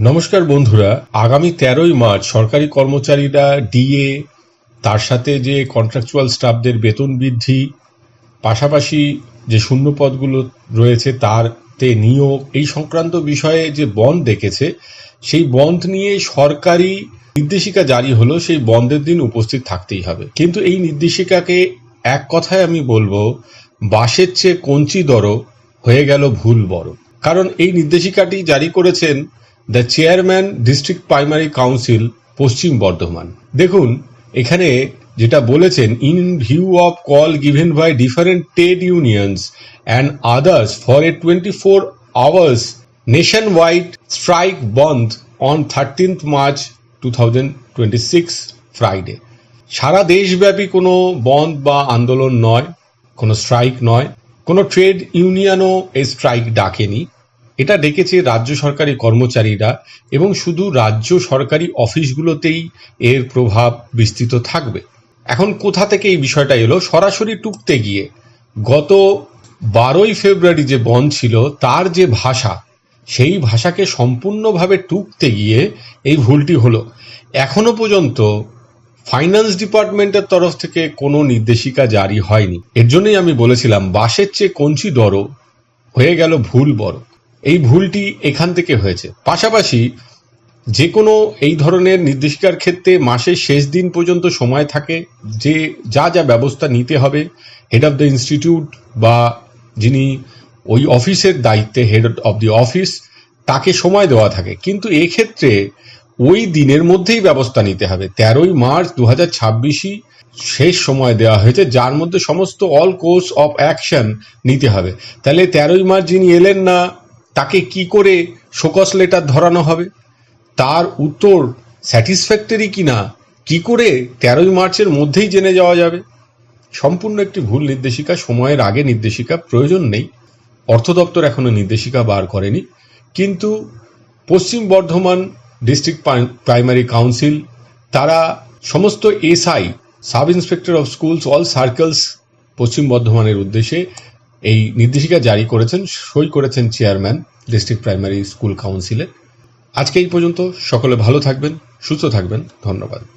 নমস্কার বন্ধুরা, আগামী 13ই মার্চ সরকারি কর্মচারীরা ডিএ, তার সাথে যে কন্ট্রাকচুয়াল স্টাফদের বেতন বৃদ্ধি, পাশাপাশি যে শূন্য পদগুলো রয়েছে তারতে নিয়োগ, এই সংক্রান্ত বিষয়ে যে বন্ধ ডেকেছে, সেই বন্ধ নিয়ে সরকারি নির্দেশিকা জারি হলো। সেই বন্ধের দিন উপস্থিত থাকতেই হবে। কিন্তু এই নির্দেশিকাকে এক কথায় আমি বলবো, বাঁশের চেয়ে কঞ্চি দরো হয়ে গেল ভুল বড়। কারণ এই নির্দেশিকাটি জারি করেছেন the chairman district primary council Paschim Bardhaman. দেখুন, এখানে যেটা বলেছেন, in view of call given by different trade unions and others for a 24 hours nationwide strike bandh on 13th March 2026 Friday. সারা দেশব্যাপী কোনো বন্ধ বা আন্দোলন নয়, কোনো স্ট্রাইক নয়, কোনো ট্রেড ইউনিয়নও এই স্ট্রাইক ডাকেনি। এটা ডেকেছে রাজ্য সরকারি কর্মচারীরা, এবং শুধু রাজ্য সরকারি অফিসগুলোতেই এর প্রভাব বিস্তৃত থাকবে। এখন কোথা থেকে এই বিষয়টা এলো? সরাসরি টুকতে গিয়ে গত 12ই ফেব্রুয়ারি যে বন্ধ ছিল তার যে ভাষা, সেই ভাষাকে সম্পূর্ণভাবে টুকতে গিয়ে এই ভুলটি হলো। এখনো পর্যন্ত ফাইন্যান্স ডিপার্টমেন্টের তরফ থেকে কোনো নির্দেশিকা জারি হয়নি। এর জন্যই আমি বলেছিলাম, বাঁশের চেয়ে কঞ্চি দরো হয়ে গেল ভুল বড়। এই ভুলটি এখান থেকে হয়েছে। পাশাপাশি যে কোনো এই ধরনের নির্দেশিকার ক্ষেত্রে মাসের শেষ দিন পর্যন্ত সময় থাকে, যে যা যা ব্যবস্থা নিতে হবে হেড অফ দ্য ইনস্টিটিউট বা যিনি ওই অফিসের দায়িত্বে, হেড অফ দি অফিস, তাকে সময় দেওয়া থাকে। কিন্তু এক্ষেত্রে ওই দিনের মধ্যেই ব্যবস্থা নিতে হবে। 13ই মার্চ 2026ই শেষ সময় দেওয়া হয়েছে, যার মধ্যে সমস্ত অল কোর্স অফ অ্যাকশন নিতে হবে। তাহলে 13ই মার্চ যিনি এলেন না, তাকে কি করে শোকজ লেটার ধরানো হবে? তার উত্তর স্যাটিসফ্যাক্টরি কিনা কি করে 13ই মার্চের মধ্যেই জেনে যাওয়া যাবে? সম্পূর্ণ একটি ভুল নির্দেশিকা। সময়ের আগে নির্দেশিকা প্রয়োজন নেই। অর্থ দপ্তর এখনো নির্দেশিকা বার করেনি, কিন্তু পশ্চিম বর্ধমান ডিস্ট্রিক্ট প্রাইমারি কাউন্সিল তারা সমস্ত SI, sub inspector of schools, all circles পশ্চিম বর্ধমানের উদ্দেশ্যে এই নির্দেশিকা জারি করেছেন। সই করেছেন চেয়ারম্যান ডিস্ট্রিক্ট প্রাইমারি স্কুল কাউন্সিলের। আজকে এই পর্যন্ত। সকলে ভালো থাকবেন, সুস্থ থাকবেন। ধন্যবাদ।